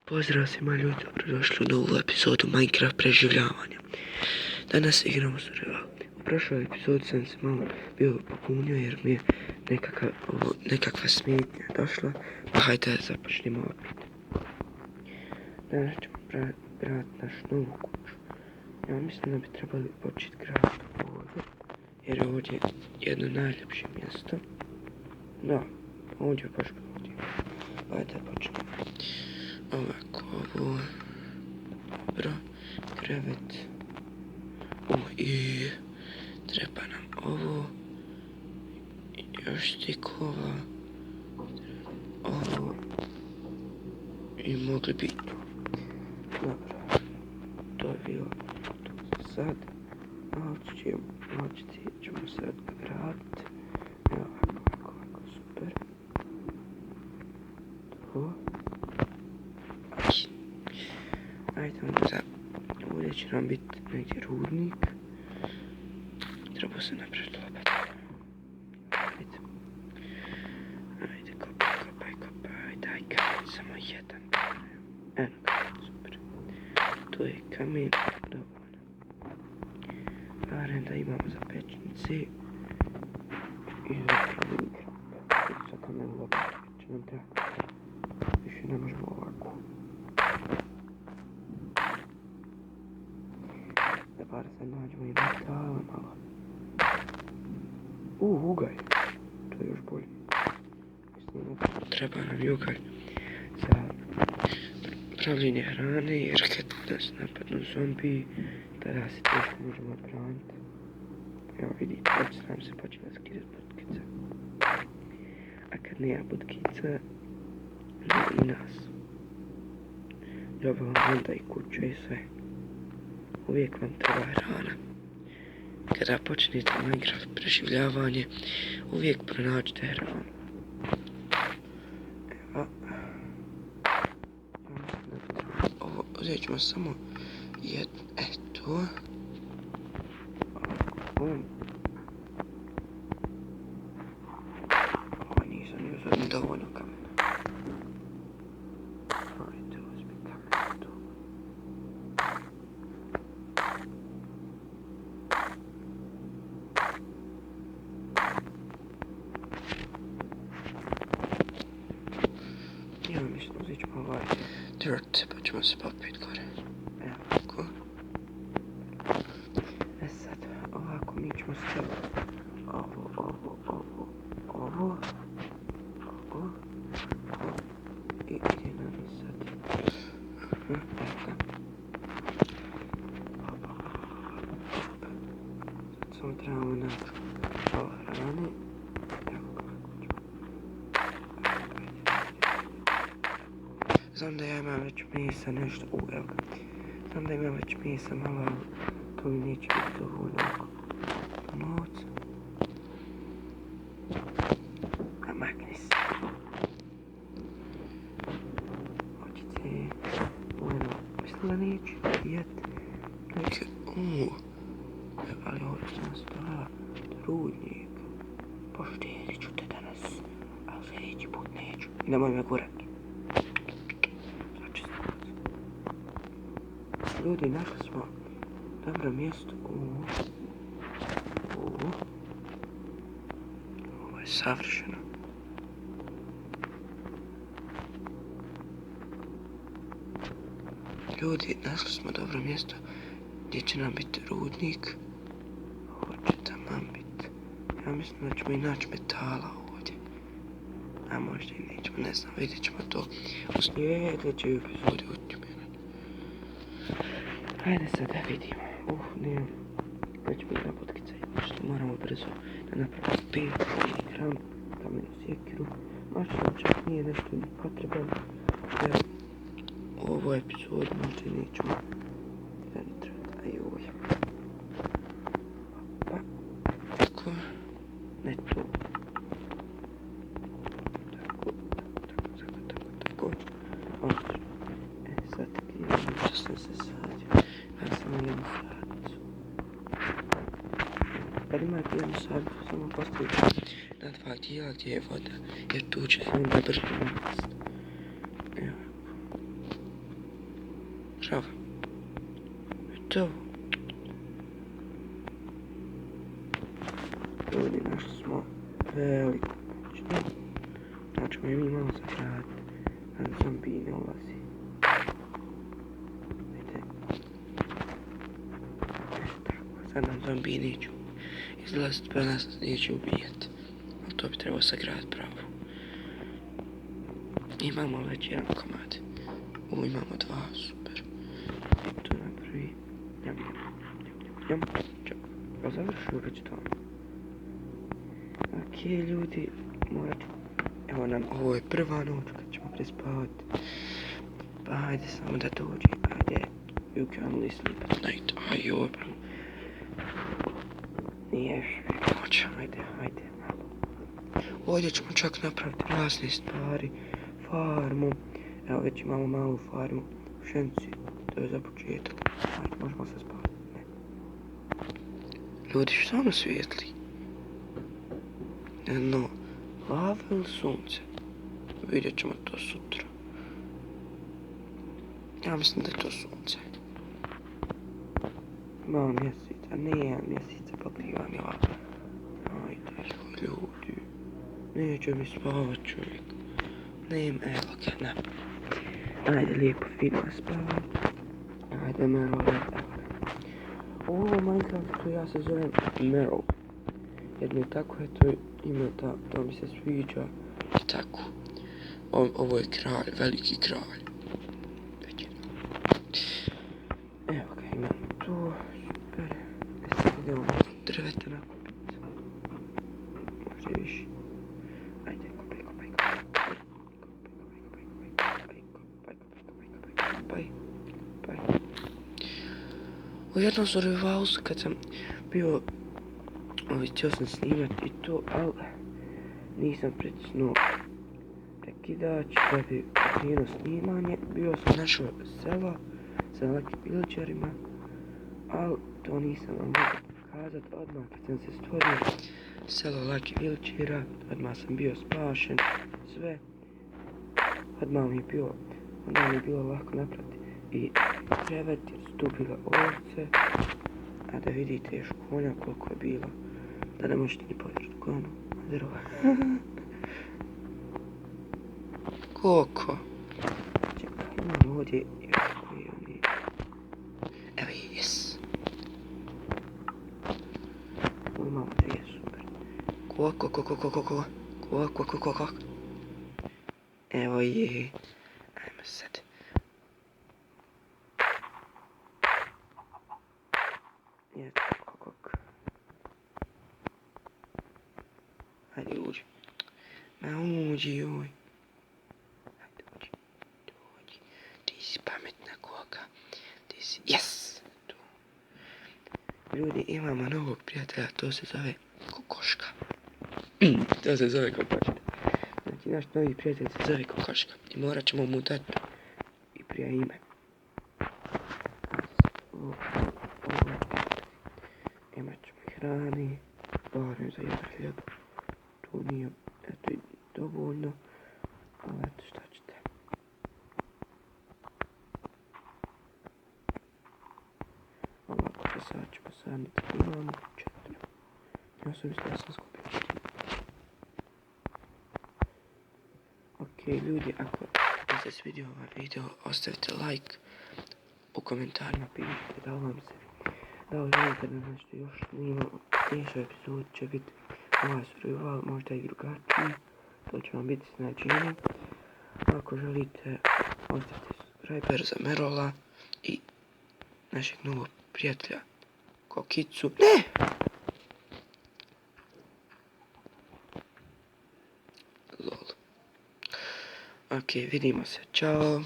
Pozdrav svima ljudi, dobrodošli u novu epizodu Minecraft preživljavanja. Danas igramo survival. U prošloj epizodi sam se malo bio popunio jer mi je nekakva smetnja došla. Pa hajde da započnemo opet. Danas ćemo graditi našu novu kuću. Ja mislim da bi trebali početi graditi ovdje. Jer je ovdje jedno najljepše mjesto. Da, ovdje je baš ovdje. Hajde da počnemo. Ovako, ovo, dobro, krevet, i treba nam ovo, još stikova, ovo, i mogli bi tu. Dobro, to je bilo to za sad, ćemo sad graditi, evo ovako, super, to. Ajde onda, ovdje će nam biti negdje rudnik. Treba se napraviti lopat. Ajde, kopaj, daj kamen, samo jedan. Eno kamen, super. Tu je kamen, dovoljno. Barem da imamo za pečnici. I zapravo igram. Sa kamen lopat će nam treba. Više ne možemo ovako. Da bar sad nađemo i metala malo. Ugaj. To je još bolje. Mislim da treba nam i ugaj za pravljenje hrane, jer kad nas napadnu zombi, tada se teško možemo odbraniti. Evo vidite, već nam se počela skidati budkica. A kad nema budkica, nema i nas. Dobro vam onda i kuća i sve. Uvijek vam treba hrana. Kada počnete Minecraft preživljavanje, uvijek pronađite hranu. Evo. Ovo uzet ćemo samo jedno. Eto. Ovo nisam ni uzeo ni dovoljno kamena. Ajde, uzmi kamen tu. Ja mislim uzet ćemo ovaj dirt, pa ćemo se popit gore. Evo ovako. Sad, ovako mi ćemo staviti ovo. I ide nam i sad. Evo. Sad samo trebamo naći ovo hrane. Evo kako ćemo. Znam da ja imam već mesa nešto, evo ga. Znam da imam već mesa malo, ali to mi neće biti dovoljno novca. A makni se. Hoćete, mislim da neću jeti neke, ali ovdje sam stavila rudnik. Poštedit ću te danas, ali sljedeći put neću. I nemoj me gurati. Ljudi, našli smo dobro mjesto. Ovo je savršeno. Ljudi, našli smo dobro mjesto gdje će nam biti rudnik. Ovo će tamo biti. Ja mislim da ćemo i naći metala ovdje. A možda i nećemo, ne znam, vidjet ćemo to u sljedećoj epizodi utjumena. Hajde sad da vidimo. Ne. Već mi jedna potkica i što moramo brzo da napravimo pet, gram, kamenu sjekiru. Možda čak nije nešto ni potrebno. Jer u ovoj epizodi možda i nećemo da ni trebati. Ajoj. Pa. Tako. Ne tu. Tako. Odlično. Sad idemo što sam se sadio. Ja sam jednu sadicu. Kad imate jednu sadicu, samo postavite na dva dijela gdje je voda, jer tu će se onda brzo napast. Evo. Žava. To. Ljudi, našli smo veliku kuću. Znači, mi malo sagraditi. A da zombiji ne ulazi. Vidite. Tako, sad nam zombiji neću izlaziti, pa nas neće ubijati. Ali to bi trebalo sagraditi pravo. Imamo već jedan komad. Imamo dva, super. I to napravi. Jam. Čak. Pa završio već to. Okej, ljudi, morat ću. Evo nam, ovo je prva noć kad ćemo prespavati. Pa hajde samo da dođe, hajde. You can only sleep at night. Aj, jobro. Nije noć, hajde. Malo. Ovdje ćemo čak napraviti razne stvari. Farmu. Evo već imamo malu farmu. Pšenici. To je za početak. Hajde, možemo se spavati. Ne. Ljudi, što ono svijetli? No, lava ili sunce? Vidjet ćemo to sutra. Ja mislim da je to sunce. Malo mjeseca, nije mjeseca, pokriva mi lava. Ajde, ljudi. Neće mi spavat čovjek. Evo ga, na. Ajde, lijepo, fino spavat. Ajde, Meryl, evo ga. Ovo Minecraftu ja se zovem Meryl. Jer mi je tako, eto, ime to mi se sviđa. I tako. Ovo je kralj, veliki kralj. Evo ga, imamo to, super. Sad idemo drveta nakupiti. Možda i više. Ajde, kopaj. U jednom survivalsu kad sam bio, htio sam snimati i to, ali nisam pritisnuo prekidač da bi krenuo snimanje. Bio sam našao sela sa lakim villagerima, ali to nisam vam mogao pokazati. Odmah kad sam se stvorio selo lakih villagera, odmah sam bio spašen, sve. Odmah mi je bilo lako napraviti i krevet jer su tu bile ovce. A da vidite još konja koliko je bilo, da ne možete ni povjeriti konju. Zerova. Koliko? Čekaj, imamo ovdje još koji oni. Evo je, jes. Imamo dvije, super. Koliko? Evo je. Ajmo sad. Hajde uđi. Uđi, joj. Hajde uđi. Ti si pametna koga. Ti si... Yes! Tu. Ljudi, imamo novog prijatelja, to se zove kokoška. Znači, naš novi prijatelj se zove kokoška. I morat ćemo mu dati i prije ime. Imat ćemo i hrani. Barem za jedan hljeb. Tu nije, eto i dovoljno. Ali eto šta ćete. Ovako da sad ćemo saditi. Imamo 4. Ja sam mislio da sam skupio 4. Okej, ljudi, ako vam se svidio ovaj video, ostavite like. U komentarima pišite da vam se da li želite da nešto još snimamo. Sljedeći epizod će biti ovaj survival, možda i drugačiji. To će vam biti snađenje. Ako želite, ostavite subscriber za Merola i našeg novog prijatelja Kokicu. Ne! Lol. Ok, vidimo se. Ćao.